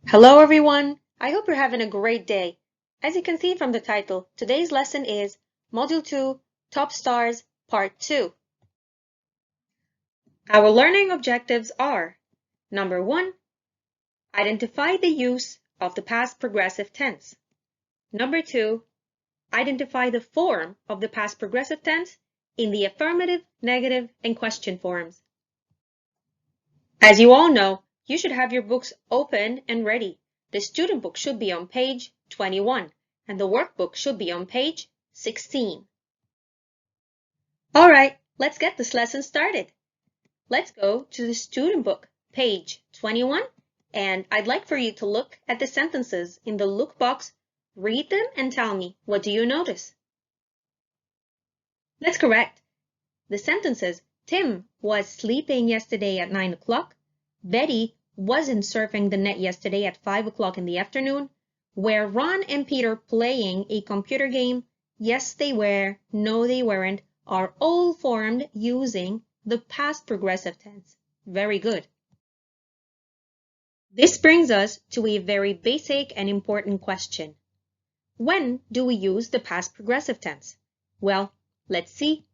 Hello everyone! I hope you're having a great day. As you can see from the title, today's lesson is Module 2, Top Stars, Part 2. Our learning objectives are: number 1, identify the use of the past progressive tense. Number 2, identify the form of the past progressive tense in the affirmative, negative, and question forms. As you all know, you should have your books open and ready. The student book should be on page 21 and the workbook should be on page 16. All right, let's get this lesson started. Let's go to the student book, page 21, and I'd like for you to look at the sentences in the look box, read them, and tell me, what do you notice? That's correct. The sentences: Tim was sleeping yesterday at 9 o'clock. Betty wasn't surfing the net yesterday at 5 o'clock in the afternoon. Were Ron and Peter playing a computer game? Yes, they were. No, they weren't. Are all formed using the past progressive tense. Very good. This brings us to a very basic and important question. When do we use the past progressive tense? Well, let's see.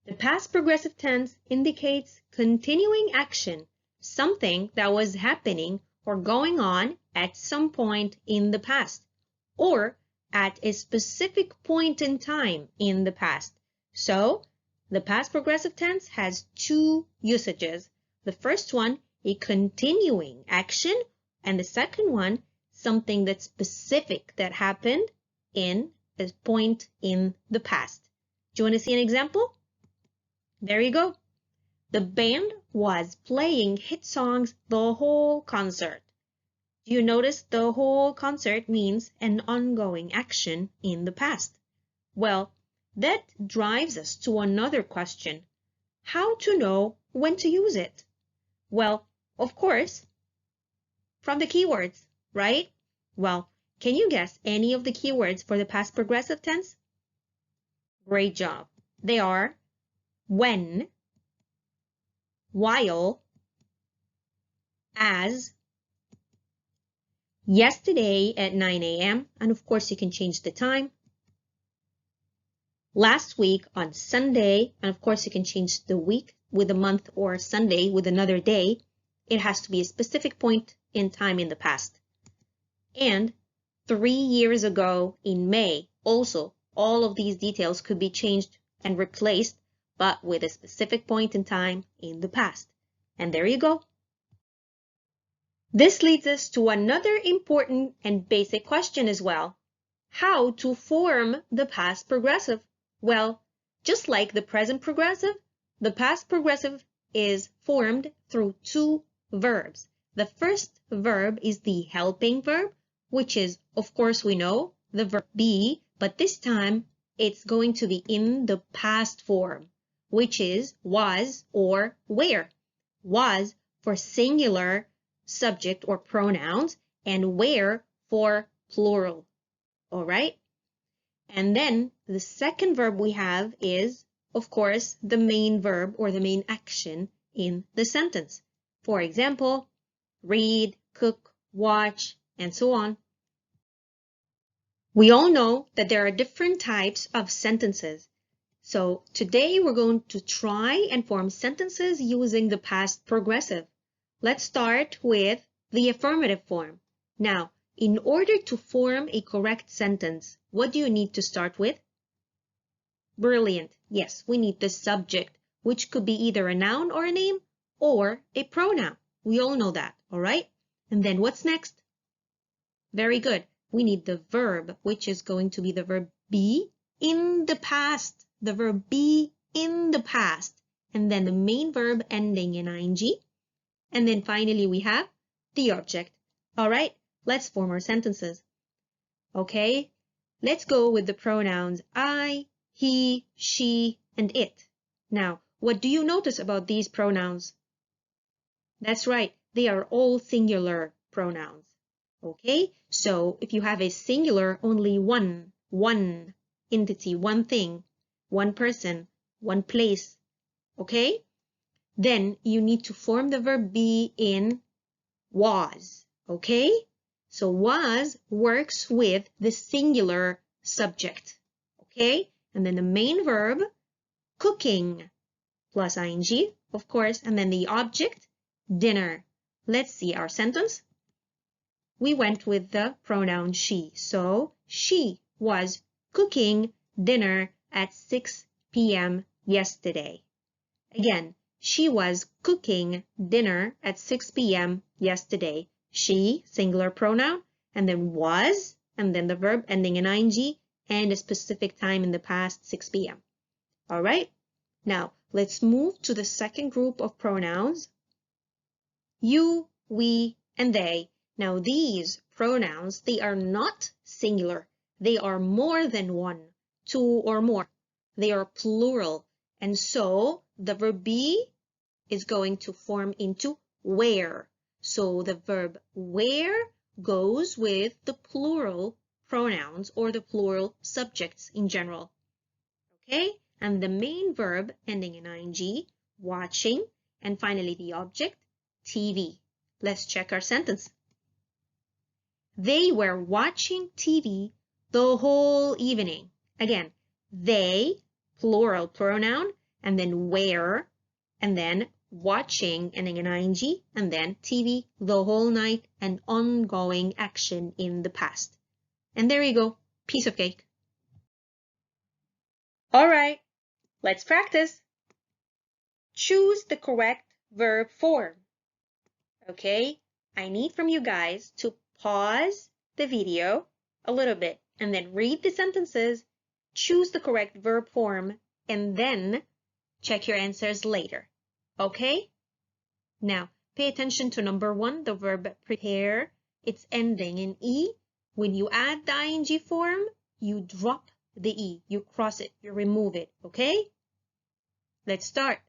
The past progressive tense indicates continuing action, something that was happening or going on at some point in the past, or at a specific point in time in the past. So, the past progressive tense has two usages. The first one, a continuing action, and the second one, something that's specific that happened in a point in the past. Do you want to see an example? There you go. The band was playing hit songs the whole concert. Do you notice the whole concert means an ongoing action in the past? Well, that drives us to another question. How to know when to use it? Well, of course, from the keywords, right? Well, can you guess any of the keywords for the past progressive tense? Great job. They are when, while, as, yesterday at 9 a.m., and of course you can change the time, last week on Sunday, and of course you can change the week with a month or Sunday with another day. It has to be a specific point in time in the past. And 3 years ago in May, also, all of these details could be changed and replaced, but with a specific point in time in the past. And there you go. This leads us to another important and basic question as well. How to form the past progressive? Well, just like the present progressive, the past progressive is formed through two verbs. The first verb is the helping verb, which is, of course, we know, the verb be, but this time it's going to be in the past form, which is was or were. Was for singular subject or pronouns, and were for plural. All right? And then the second verb we have is, of course, the main verb or the main action in the sentence. For example, read, cook, watch, and so on. We all know that there are different types of sentences. So today we're going to try and form sentences using the past progressive. Let's start with the affirmative form. Now, in order to form a correct sentence, what do you need to start with? Brilliant. Yes, we need the subject, which could be either a noun or a name or a pronoun. We all know that, all right? And then what's next? Very good. We need the verb, which is going to be the verb be in the past. The verb be in the past. And then the main verb ending in ing. And then finally we have the object. All right, let's form our sentences. Okay, let's go with the pronouns I, he, she, and it. Now, what do you notice about these pronouns? That's right, they are all singular pronouns. Okay, so if you have a singular, only one entity, one thing, one person, one place, okay? Then you need to form the verb be in was. Okay? So was works with the singular subject. Okay? And then the main verb, cooking, plus ing, of course, and then the object, dinner. Let's see our sentence. We went with the pronoun she. So she was cooking dinner at 6 p.m. yesterday. Again, she was cooking dinner at 6 p.m. yesterday. She, singular pronoun, and then was, and then the verb ending in ing, and a specific time in the past, 6 p.m. All right? Now, let's move to the second group of pronouns. You, we, and they. Now, these pronouns, they are not singular. They are more than one, two or more. They are plural. And so the verb be is going to form into where. So the verb where goes with the plural pronouns or the plural subjects in general. Okay? And the main verb ending in ing, watching, and finally the object, TV. Let's check our sentence. They were watching TV the whole evening. Again, they, plural pronoun, and then were, and then watching, ending in ing, and then TV the whole night, and ongoing action in the past. And there you go, piece of cake. All right, let's practice. Choose the correct verb form. Okay, I need from you guys to pause the video a little bit and then read the sentences, choose the correct verb form, and then check your answers later. Okay? Now, pay attention to number 1, the verb prepare. It's ending in E. When you add the ing form, you drop the E. You cross it. You remove it. Okay? Let's start.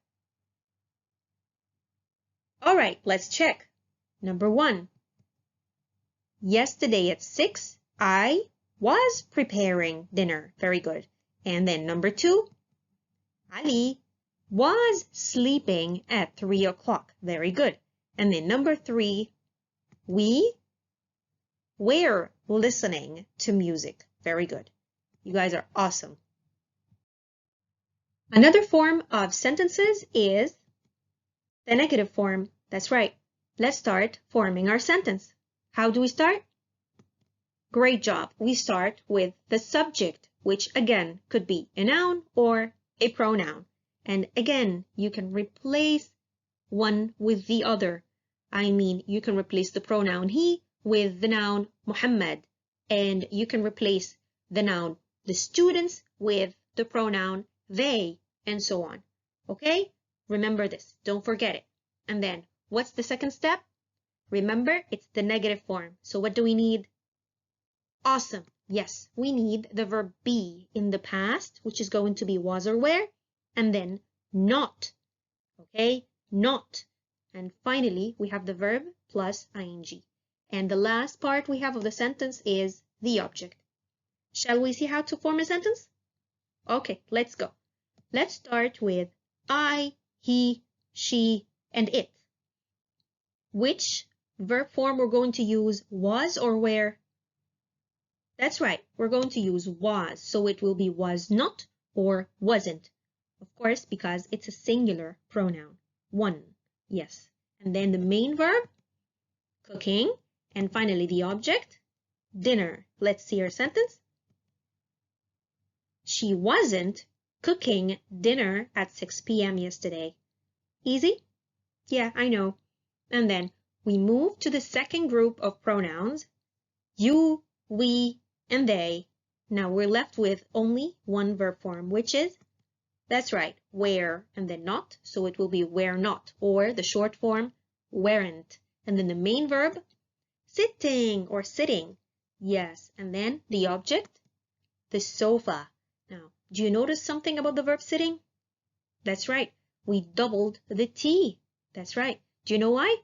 All right, let's check. Number 1. Yesterday at 6, I was preparing dinner. Very good. And then number 2, Ali was sleeping at 3 o'clock. Very good. And then number 3, we were listening to music. Very good. You guys are awesome. Another form of sentences is the negative form. That's right. Let's start forming our sentence. How do we start? Great job. We start with the subject, which again could be a noun or a pronoun. And again, you can replace one with the other. I mean, you can replace the pronoun he with the noun Muhammad. And you can replace the noun the students with the pronoun they, and so on. Okay? Remember this. Don't forget it. And then, what's the second step? Remember, it's the negative form. So what do we need? Awesome. Yes, we need the verb be in the past, which is going to be was or were, and then not. Okay? Not. And finally, we have the verb plus ing. And the last part we have of the sentence is the object. Shall we see how to form a sentence? Okay, let's go. Let's start with I, he, she, and it. Which verb form we're going to use, was or were? That's right, we're going to use was, so it will be was not or wasn't. Of course, because it's a singular pronoun. One, yes. And then the main verb, cooking, and finally the object, dinner. Let's see our sentence. She wasn't cooking dinner at 6 p.m. yesterday. Easy? Yeah, I know. And then we move to the second group of pronouns, you, we, and they. Now we're left with only one verb form, which is, that's right, were and then not. So it will be were not, or the short form, weren't. And then the main verb, sitting or sitting. Yes, and then the object, the sofa. Now, do you notice something about the verb sitting? That's right, we doubled the T. That's right. Do you know why?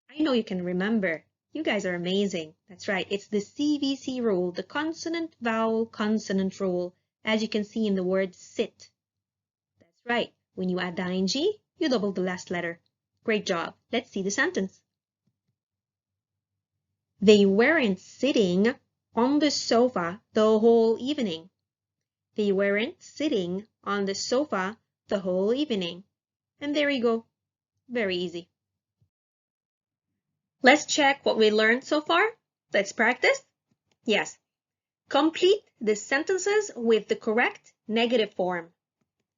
I know you can remember. You guys are amazing. That's right. It's the CVC rule, the consonant, vowel, consonant rule, as you can see in the word sit. That's right. When you add the ing, you double the last letter. Great job. Let's see the sentence. They weren't sitting on the sofa the whole evening. They weren't sitting on the sofa the whole evening. And there you go. Very easy. Let's check what we learned so far. Let's practice. Yes. Complete the sentences with the correct negative form.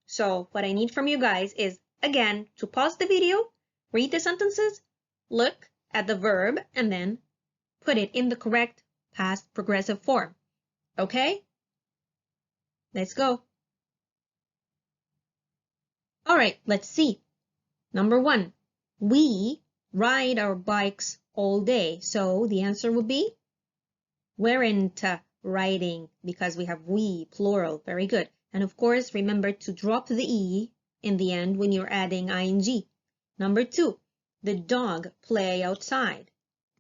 So what I need from you guys is, again, to pause the video, read the sentences, look at the verb, and then put it in the correct past progressive form. Okay? Let's go. All right, let's see. Number 1, we ride our bikes all day. So the answer would be weren't riding, because we have we, plural. Very good. And of course, remember to drop the E in the end when you're adding ing. Number 2, the dog play outside.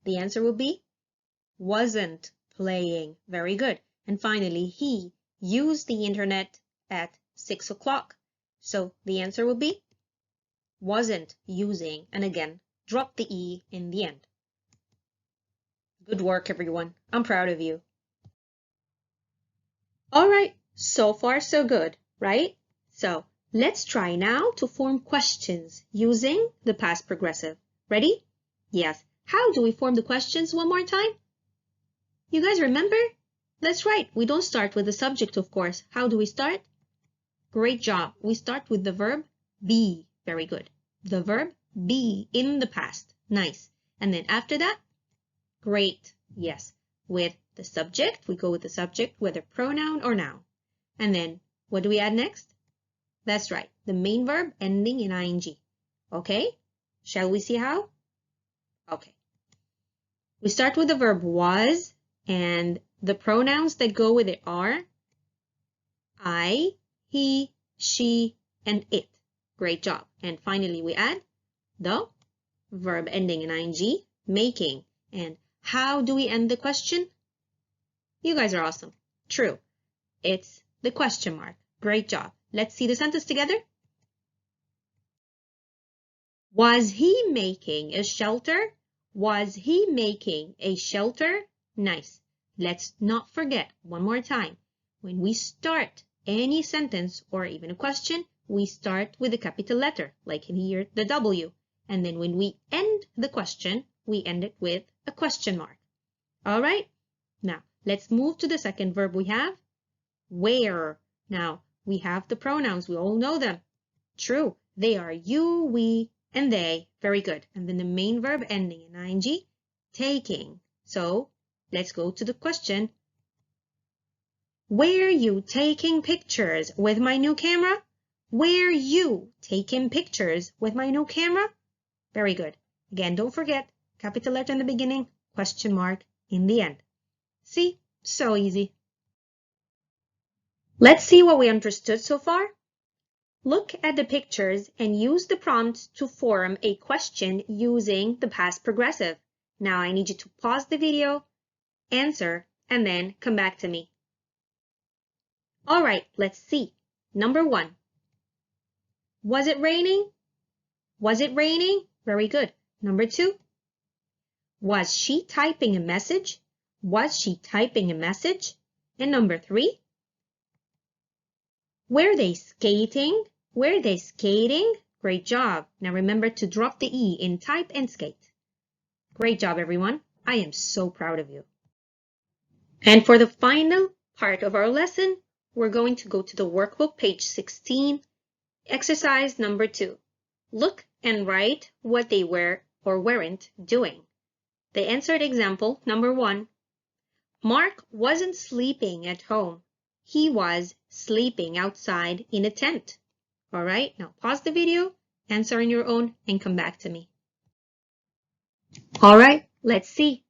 The answer will be wasn't playing. Very good. And finally, he used the internet at 6 o'clock. So the answer will be wasn't using. And again, drop the E in the end. Good work, everyone. I'm proud of you. All right, so far so good, right? So let's try now to form questions using the past progressive. Ready? Yes. How do we form the questions one more time? You guys remember? That's right. We don't start with the subject, of course. How do we start? Great job. We start with the verb be. Very good. The verb be in the past. Nice. And then after that, great. Yes. With the subject, we go with the subject, whether pronoun or noun. And then what do we add next? That's right. The main verb ending in ing. Okay? Shall we see how? Okay. We start with the verb was, and the pronouns that go with it are I, he, she, and it. Great job. And finally, we add the verb ending in ing, making. And how do we end the question? You guys are awesome. True. It's the question mark. Great job. Let's see the sentence together. Was he making a shelter? Was he making a shelter? Nice. Let's not forget, one more time, when we start any sentence or even a question, we start with a capital letter, like here, the W. And then when we end the question, we end it with a question mark. All right? Now, let's move to the second verb we have, where. Now, we have the pronouns. We all know them. True. They are you, we, and they. Very good. And then the main verb ending in ing, taking. So, let's go to the question. Were you taking pictures with my new camera? Were you taking pictures with my new camera? Very good. Again, don't forget, capital letter in the beginning, question mark in the end. See? So easy. Let's see what we understood so far. Look at the pictures and use the prompt to form a question using the past progressive. Now I need you to pause the video, answer, and then come back to me. All right, let's see. Number 1. Was it raining? Was it raining? Very good. Number 2. Was she typing a message? Was she typing a message? And number 3. Were they skating? Were they skating? Great job. Now remember to drop the E in type and skate. Great job, everyone. I am so proud of you. And for the final part of our lesson, we're going to go to the workbook, page 16, exercise number 2. Look and write what they were or weren't doing. The answered example, number 1. Mark wasn't sleeping at home. He was sleeping outside in a tent. All right, now pause the video, answer on your own, and come back to me. All right, let's see.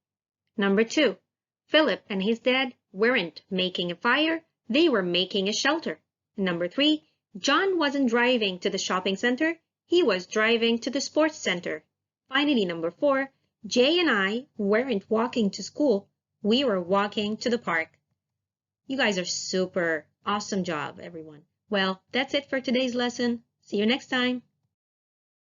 Number 2, Philip and his dad weren't making a fire, they were making a shelter. Number 3, John wasn't driving to the shopping center, he was driving to the sports center. Finally, number 4, Jay and I weren't walking to school, we were walking to the park. You guys are super. Awesome job, everyone. Well, that's it for today's lesson. See you next time.